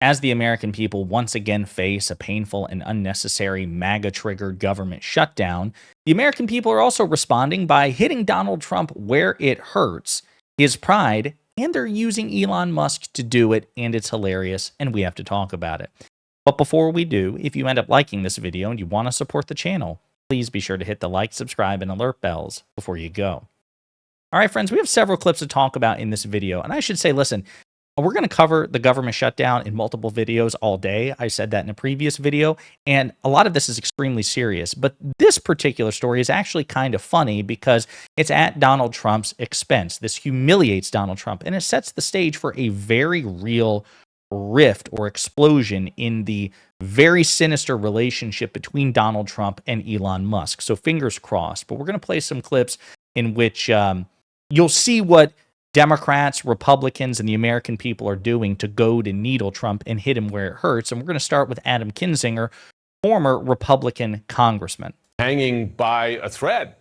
as the American people once again face a painful and unnecessary MAGA-triggered government shutdown, the American people are also responding by hitting Donald Trump where it hurts, his pride, and they're using Elon Musk to do it, and it's hilarious, and we have to talk about it. But before we do, if you end up liking this video and you want to support the channel, please be sure to hit the like, subscribe, and alert bells before you go. All right, friends, we have several clips to talk about in this video, and I should say, listen, we're going to cover the government shutdown in multiple videos all day. I said that in a previous video, and a lot of this is extremely serious. But this particular story is actually kind of funny because it's at Donald Trump's expense. This humiliates Donald Trump, and it sets the stage for a very real rift or explosion in the very sinister relationship between Donald Trump and Elon Musk. So fingers crossed. But we're going to play some clips in which you'll see what Democrats, Republicans, and the American people are doing to goad and needle Trump and hit him where it hurts. And we're going to start with Adam Kinzinger, former Republican congressman. Hanging by a thread.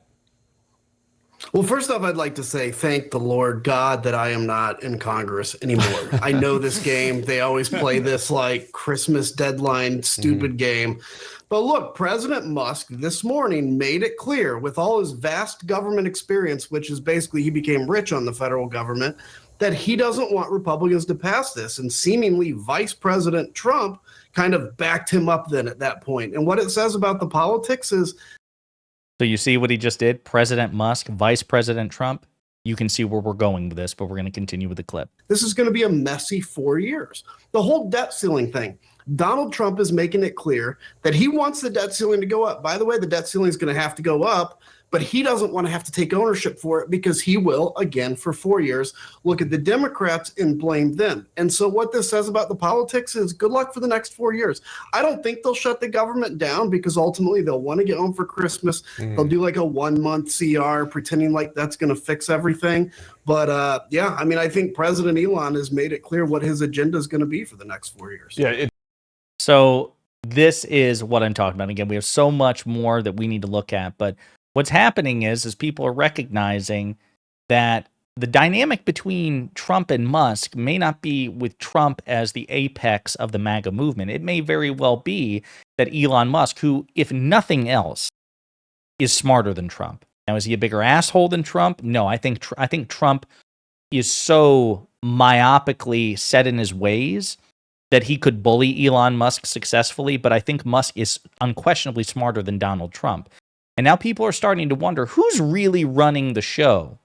Well, first off, I'd like to say thank the Lord God that I am not in Congress anymore. I know this game. They always play this like Christmas deadline stupid game. But look, President Musk this morning made it clear with all his vast government experience, which is basically he became rich on the federal government, that he doesn't want Republicans to pass this. And seemingly Vice President Trump kind of backed him up then at that point. And what it says about the politics is, so you see what he just did? President Musk, Vice President Trump. You can see where we're going with this, but we're going to continue with the clip. This is going to be a messy 4 years. The whole debt ceiling thing. Donald Trump is making it clear that he wants the debt ceiling to go up. By the way, the debt ceiling is going to have to go up, but he doesn't want to have to take ownership for it because he will, again, for 4 years, look at the Democrats and blame them. And so what this says about the politics is good luck for the next 4 years. I don't think they'll shut the government down because ultimately they'll want to get home for Christmas. They'll do like a 1 month CR pretending like that's going to fix everything. But yeah, I mean, I think President Elon has made it clear what his agenda is going to be for the next 4 years. Yeah. So this is what I'm talking about. Again, we have so much more that we need to look at, but what's happening is people are recognizing that the dynamic between Trump and Musk may not be with Trump as the apex of the MAGA movement. It may very well be that Elon Musk, who, if nothing else, is smarter than Trump. Now, is he a bigger asshole than Trump? No, I think Trump is so myopically set in his ways that he could bully Elon Musk successfully, but I think Musk is unquestionably smarter than Donald Trump. And now people are starting to wonder who's really running the show.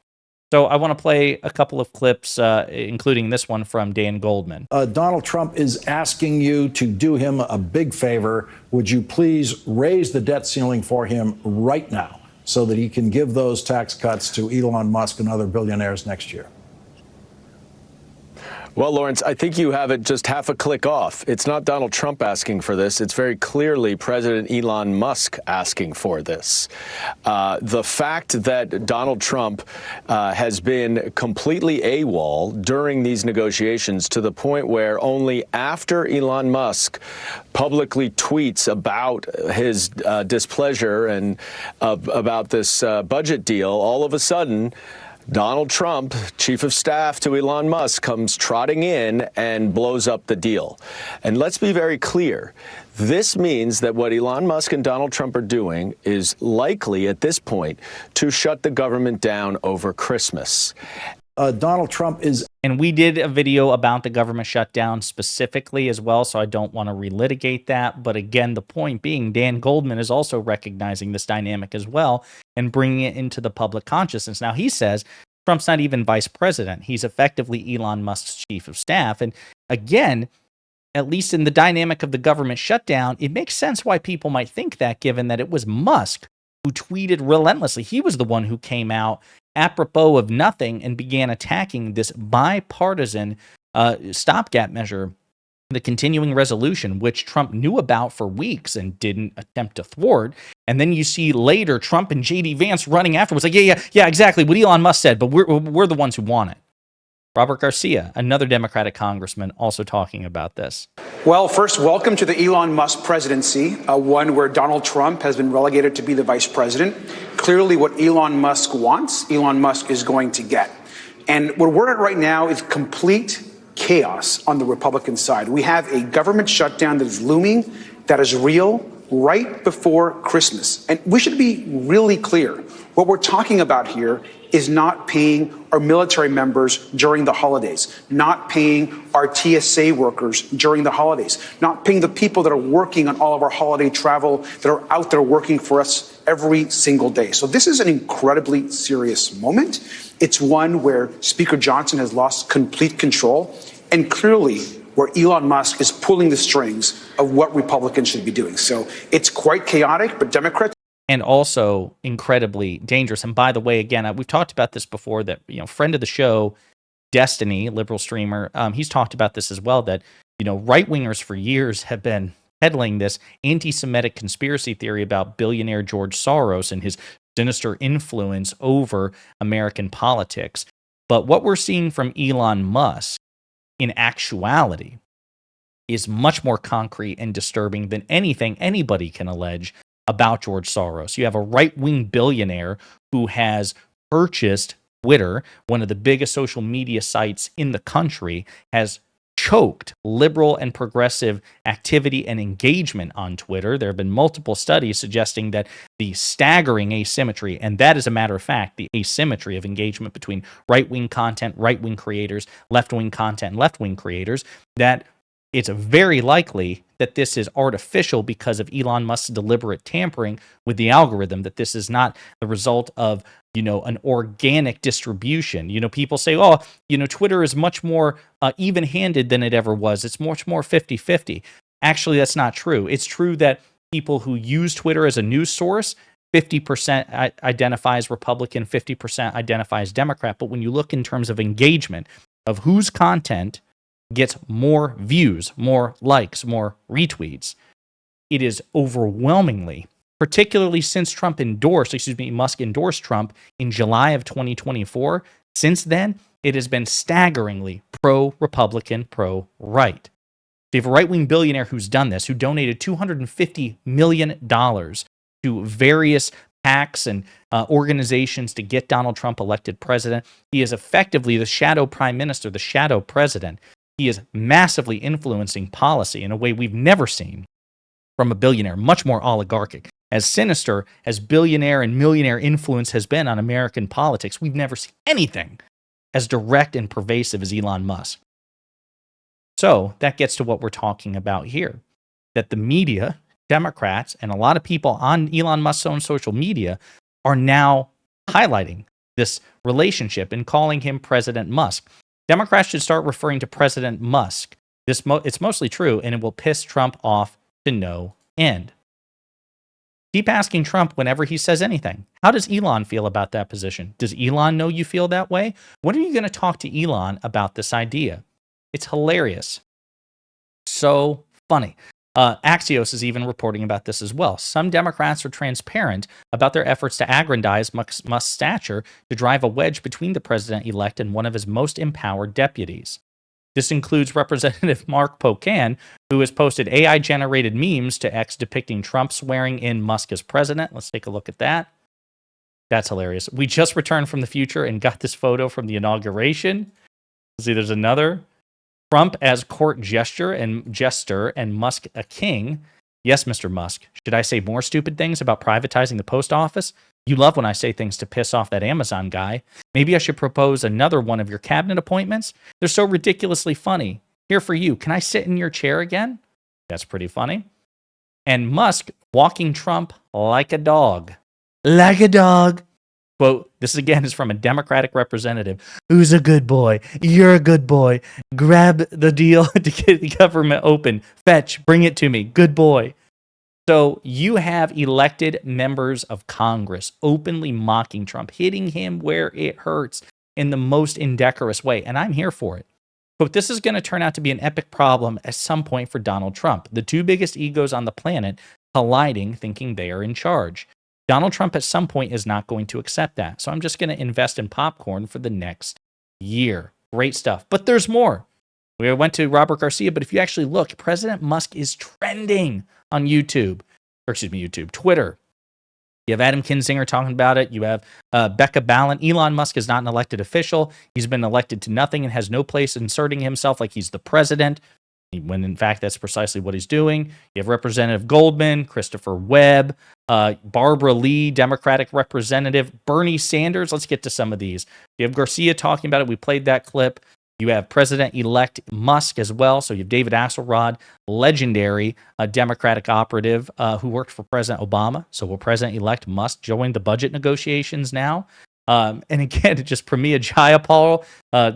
So I want to play a couple of clips, including this one from Dan Goldman. Donald Trump is asking you to do him a big favor. Would you please raise the debt ceiling for him right now so that he can give those tax cuts to Elon Musk and other billionaires next year? Well, Lawrence, I think you have it just half a click off. It's not Donald Trump asking for this. It's very clearly President Elon Musk asking for this. The fact that Donald Trump has been completely AWOL during these negotiations to the point where only after Elon Musk publicly tweets about his displeasure and about this budget deal, all of a sudden, Donald Trump, chief of staff to Elon Musk, comes trotting in and blows up the deal. And let's be very clear. This means that what Elon Musk and Donald Trump are doing is likely at this point to shut the government down over Christmas. Donald Trump is... And we did a video about the government shutdown specifically as well, so I don't want to relitigate that. But again, the point being, Dan Goldman is also recognizing this dynamic as well and bringing it into the public consciousness. Now, he says Trump's not even vice president. He's effectively Elon Musk's chief of staff. And again, at least in the dynamic of the government shutdown, it makes sense why people might think that, given that it was Musk who tweeted relentlessly. He was the one who came out apropos of nothing and began attacking this bipartisan stopgap measure, the continuing resolution, which Trump knew about for weeks and didn't attempt to thwart. And then you see later Trump and J.D. Vance running afterwards, like, yeah, exactly what Elon Musk said, but we're the ones who want it. Robert Garcia, another Democratic congressman, also talking about this. Well, first, welcome to the Elon Musk presidency, one where Donald Trump has been relegated to be the vice president. Clearly, what Elon Musk wants, Elon Musk is going to get. And what we're at right now is complete chaos on the Republican side. We have a government shutdown that is looming, that is real, right before Christmas. And we should be really clear. What we're talking about here is not paying our military members during the holidays, not paying our TSA workers during the holidays, not paying the people that are working on all of our holiday travel, that are out there working for us every single day. So this is an incredibly serious moment. It's one where Speaker Johnson has lost complete control, and clearly where Elon Musk is pulling the strings of what Republicans should be doing. So it's quite chaotic, but Democrats, and also incredibly dangerous. And by the way, again, we've talked about this before, that, friend of the show, Destiny, liberal streamer, he's talked about this as well, that, right-wingers for years have been peddling this anti-Semitic conspiracy theory about billionaire George Soros and his sinister influence over American politics. But what we're seeing from Elon Musk, in actuality, is much more concrete and disturbing than anything anybody can allege about George Soros. You have a right-wing billionaire who has purchased Twitter, one of the biggest social media sites in the country, has choked liberal and progressive activity and engagement on Twitter. There have been multiple studies suggesting that the staggering asymmetry, and that is a matter of fact, the asymmetry of engagement between right-wing content, right-wing creators, left-wing content, left-wing creators, that it's very likely that this is artificial because of Elon Musk's deliberate tampering with the algorithm, that this is not the result of, an organic distribution. People say, Twitter is much more even-handed than it ever was. It's much more 50-50. Actually, that's not true. It's true that people who use Twitter as a news source, 50% identifies Republican, 50% identifies Democrat. But when you look in terms of engagement, of whose content gets more views, more likes, more retweets, it is overwhelmingly, particularly since Musk endorsed Trump in July of 2024. Since then, it has been staggeringly pro-Republican, pro-right. So you have a right-wing billionaire who's done this, who donated $250 million to various PACs and organizations to get Donald Trump elected president. He is effectively the shadow prime minister, the shadow president. He is massively influencing policy in a way we've never seen from a billionaire, much more oligarchic. As sinister as billionaire and millionaire influence has been on American politics, we've never seen anything as direct and pervasive as Elon Musk. So that gets to what we're talking about here, that the media, Democrats, and a lot of people on Elon Musk's own social media are now highlighting this relationship and calling him President Musk. Democrats should start referring to President Musk. It's mostly true, and it will piss Trump off to no end. Keep asking Trump whenever he says anything. How does Elon feel about that position? Does Elon know you feel that way? When are you going to talk to Elon about this idea? It's hilarious. So funny. Axios is even reporting about this as well. Some Democrats are transparent about their efforts to aggrandize Musk's stature to drive a wedge between the president-elect and one of his most empowered deputies. This includes Representative Mark Pocan, who has posted AI-generated memes to X depicting Trump swearing in Musk as president. Let's take a look at that. That's hilarious. We just returned from the future and got this photo from the inauguration. See, there's another. Trump as court jester and Musk a king. Yes, Mr. Musk. Should I say more stupid things about privatizing the post office? You love when I say things to piss off that Amazon guy. Maybe I should propose another one of your cabinet appointments? They're so ridiculously funny. Here for you. Can I sit in your chair again? That's pretty funny. And Musk walking Trump like a dog. Like a dog. Quote, this again is from a Democratic representative. Who's a good boy? You're a good boy. Grab the deal to get the government open. Fetch, bring it to me. Good boy. So you have elected members of Congress openly mocking Trump, hitting him where it hurts in the most indecorous way. And I'm here for it. But this is going to turn out to be an epic problem at some point for Donald Trump. The two biggest egos on the planet colliding, thinking they are in charge. Donald Trump at some point is not going to accept that. So I'm just going to invest in popcorn for the next year. Great stuff. But there's more. We went to Robert Garcia, but if you actually look, President Musk is trending on Twitter. You have Adam Kinzinger talking about it. You have Becca Balint. Elon Musk is not an elected official. He's been elected to nothing and has no place inserting himself like he's the president, when in fact that's precisely what he's doing. You have Representative Goldman, Christopher Webb, Barbara Lee, Democratic Representative, Bernie Sanders. Let's get to some of these. You have Garcia talking about it. We played that clip. You have President-elect Musk as well. So you have David Axelrod, legendary Democratic operative who worked for President Obama. So will President-elect Musk join the budget negotiations now? And again, just Pramila Jayapal,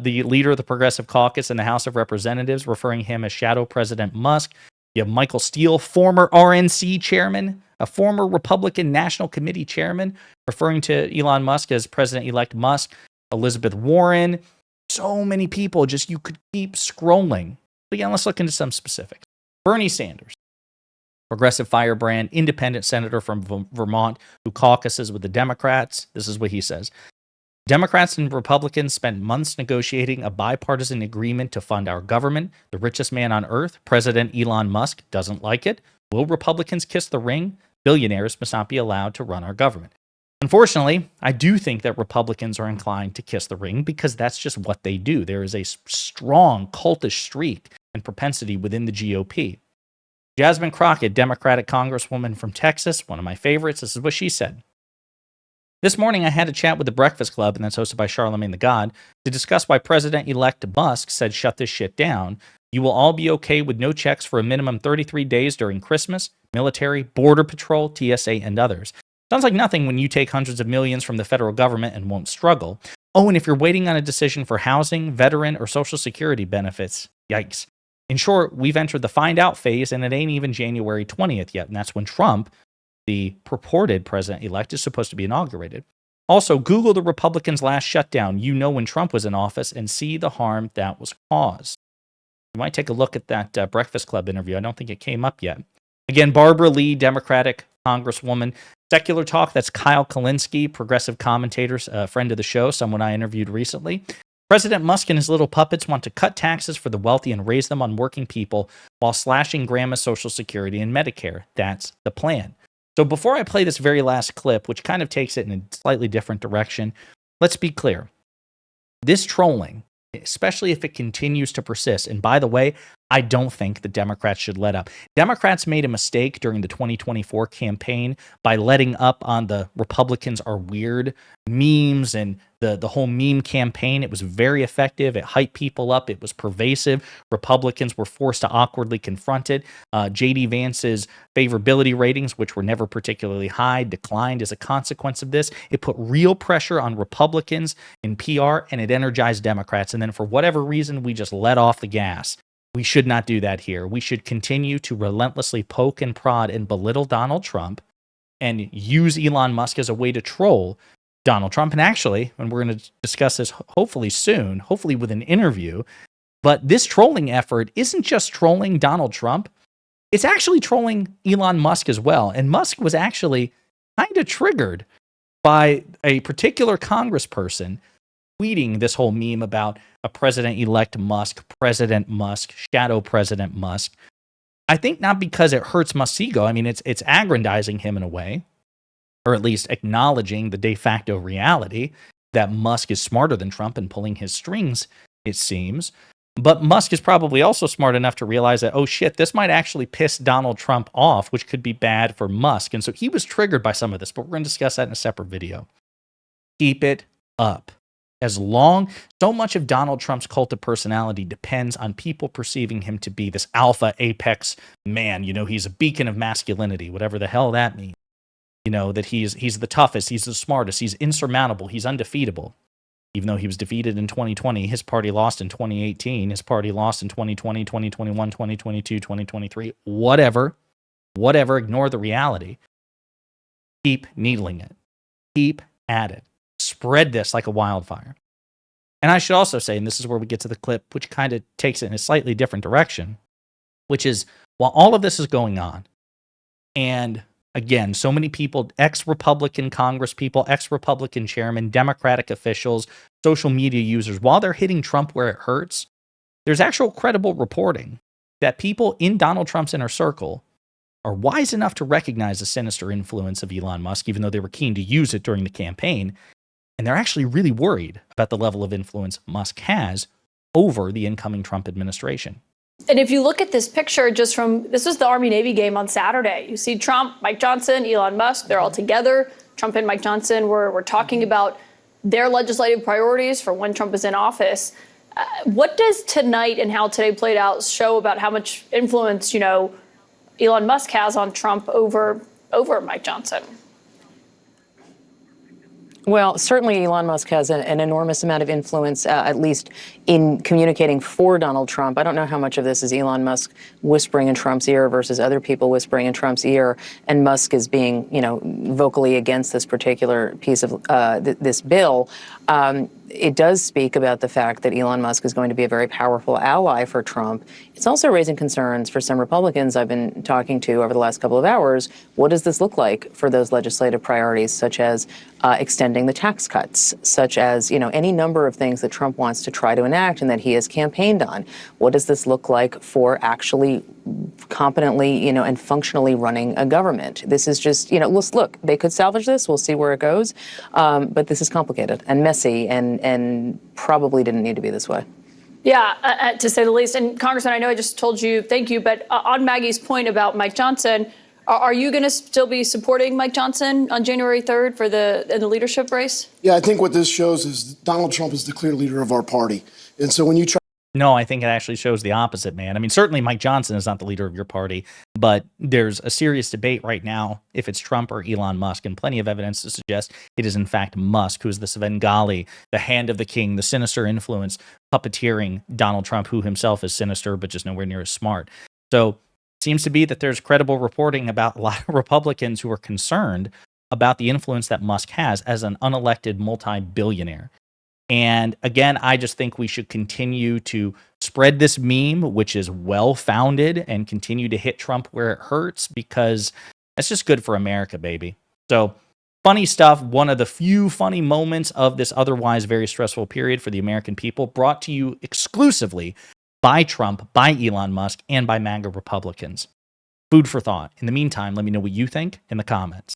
the leader of the Progressive Caucus in the House of Representatives, referring him as Shadow President Musk. You have Michael Steele, former RNC chairman, a former Republican National Committee chairman, referring to Elon Musk as President-elect Musk. Elizabeth Warren. So many people, just you could keep scrolling. But again, let's look into some specifics. Bernie Sanders, progressive firebrand, independent senator from Vermont who caucuses with the Democrats. This is what he says. Democrats and Republicans spent months negotiating a bipartisan agreement to fund our government. The richest man on earth, President Elon Musk, doesn't like it. Will Republicans kiss the ring? Billionaires must not be allowed to run our government. Unfortunately, I do think that Republicans are inclined to kiss the ring because that's just what they do. There is a strong cultish streak and propensity within the GOP. Jasmine Crockett, Democratic Congresswoman from Texas, one of my favorites, this is what she said. This morning, I had a chat with the Breakfast Club, and that's hosted by Charlemagne the God, to discuss why President-elect Musk said shut this shit down. You will all be okay with no checks for a minimum 33 days during Christmas, military, border patrol, TSA, and others. Sounds like nothing when you take hundreds of millions from the federal government and won't struggle. Oh, and if you're waiting on a decision for housing, veteran, or Social Security benefits, yikes. In short, we've entered the find out phase, and it ain't even January 20th yet, and that's when Trump, the purported president-elect, is supposed to be inaugurated. Also, Google the Republicans' last shutdown, when Trump was in office, and see the harm that was caused. You might take a look at that Breakfast Club interview. I don't think it came up yet. Again, Barbara Lee, Democratic Congresswoman. Secular Talk, that's Kyle Kalinske, progressive commentator, a friend of the show, someone I interviewed recently. President Musk and his little puppets want to cut taxes for the wealthy and raise them on working people while slashing grandma's Social Security and Medicare. That's the plan. So before I play this very last clip, which kind of takes it in a slightly different direction, let's be clear. This trolling, especially if it continues to persist, and by the way, I don't think the Democrats should let up. Democrats made a mistake during the 2024 campaign by letting up on the Republicans are weird memes and the whole meme campaign. It was very effective. It hyped people up. It was pervasive. Republicans were forced to awkwardly confront it. J.D. Vance's favorability ratings, which were never particularly high, declined as a consequence of this. It put real pressure on Republicans in PR, and it energized Democrats. And then for whatever reason, we just let off the gas. We should not do that here. We should continue to relentlessly poke and prod and belittle Donald Trump and use Elon Musk as a way to troll Donald Trump. And actually, and we're going to discuss this hopefully soon, hopefully with an interview, but this trolling effort isn't just trolling Donald Trump. It's actually trolling Elon Musk as well. And Musk was actually kind of triggered by a particular congressperson tweeting this whole meme about a president-elect Musk, President Musk, Shadow President Musk. I think not because it hurts Musk's ego. I mean, it's aggrandizing him in a way, or at least acknowledging the de facto reality that Musk is smarter than Trump and pulling his strings, it seems. But Musk is probably also smart enough to realize that, oh shit, this might actually piss Donald Trump off, which could be bad for Musk. And so he was triggered by some of this, but we're going to discuss that in a separate video. Keep it up. So much of Donald Trump's cult of personality depends on people perceiving him to be this alpha apex man. He's a beacon of masculinity, whatever the hell that means. That he's the toughest, he's the smartest, he's insurmountable, he's undefeatable. Even though he was defeated in 2020, his party lost in 2018, his party lost in 2020, 2021, 2022, 2023, whatever, ignore the reality. Keep needling it. Keep at it. Spread this like a wildfire. And I should also say, and this is where we get to the clip, which kind of takes it in a slightly different direction, which is while all of this is going on, and again, so many people, ex-Republican Congress people, ex-Republican chairmen, Democratic officials, social media users, while they're hitting Trump where it hurts, there's actual credible reporting that people in Donald Trump's inner circle are wise enough to recognize the sinister influence of Elon Musk, even though they were keen to use it during the campaign. And they're actually really worried about the level of influence Musk has over the incoming Trump administration. And if you look at this picture just from, this was the Army-Navy game on Saturday. You see Trump, Mike Johnson, Elon Musk, they're all together. Trump and Mike Johnson were talking about their legislative priorities for when Trump is in office. What does tonight and how today played out show about how much influence, Elon Musk has on Trump over Mike Johnson? Well, certainly Elon Musk has an enormous amount of influence, at least in communicating for Donald Trump. I don't know how much of this is Elon Musk whispering in Trump's ear versus other people whispering in Trump's ear, and Musk is being, vocally against this particular piece of this bill. It does speak about the fact that Elon Musk is going to be a very powerful ally for Trump. It's also raising concerns for some Republicans I've been talking to over the last couple of hours. What does this look like for those legislative priorities, such as extending the tax cuts, such as, any number of things that Trump wants to try to enact and that he has campaigned on? What does this look like for actually competently, and functionally running a government? This is just, look, they could salvage this. We'll see where it goes. But this is complicated and messy and probably didn't need to be this way. Yeah, to say the least. And Congressman, I know I just told you, thank you, but on Maggie's point about Mike Johnson, are you going to still be supporting Mike Johnson on January 3rd for in the leadership race? Yeah, I think what this shows is Donald Trump is the clear leader of our party. And so when you try. No, I think it actually shows the opposite, man. I mean, certainly Mike Johnson is not the leader of your party, but there's a serious debate right now if it's Trump or Elon Musk, and plenty of evidence to suggest it is in fact Musk, who is the Svengali, the hand of the king, the sinister influence, puppeteering Donald Trump, who himself is sinister, but just nowhere near as smart. So it seems to be that there's credible reporting about a lot of Republicans who are concerned about the influence that Musk has as an unelected multi-billionaire. And again, I just think we should continue to spread this meme, which is well-founded, and continue to hit Trump where it hurts, because that's just good for America, baby. So funny stuff. One of the few funny moments of this otherwise very stressful period for the American people, brought to you exclusively by Trump, by Elon Musk, and by MAGA Republicans. Food for thought. In the meantime, let me know what you think in the comments.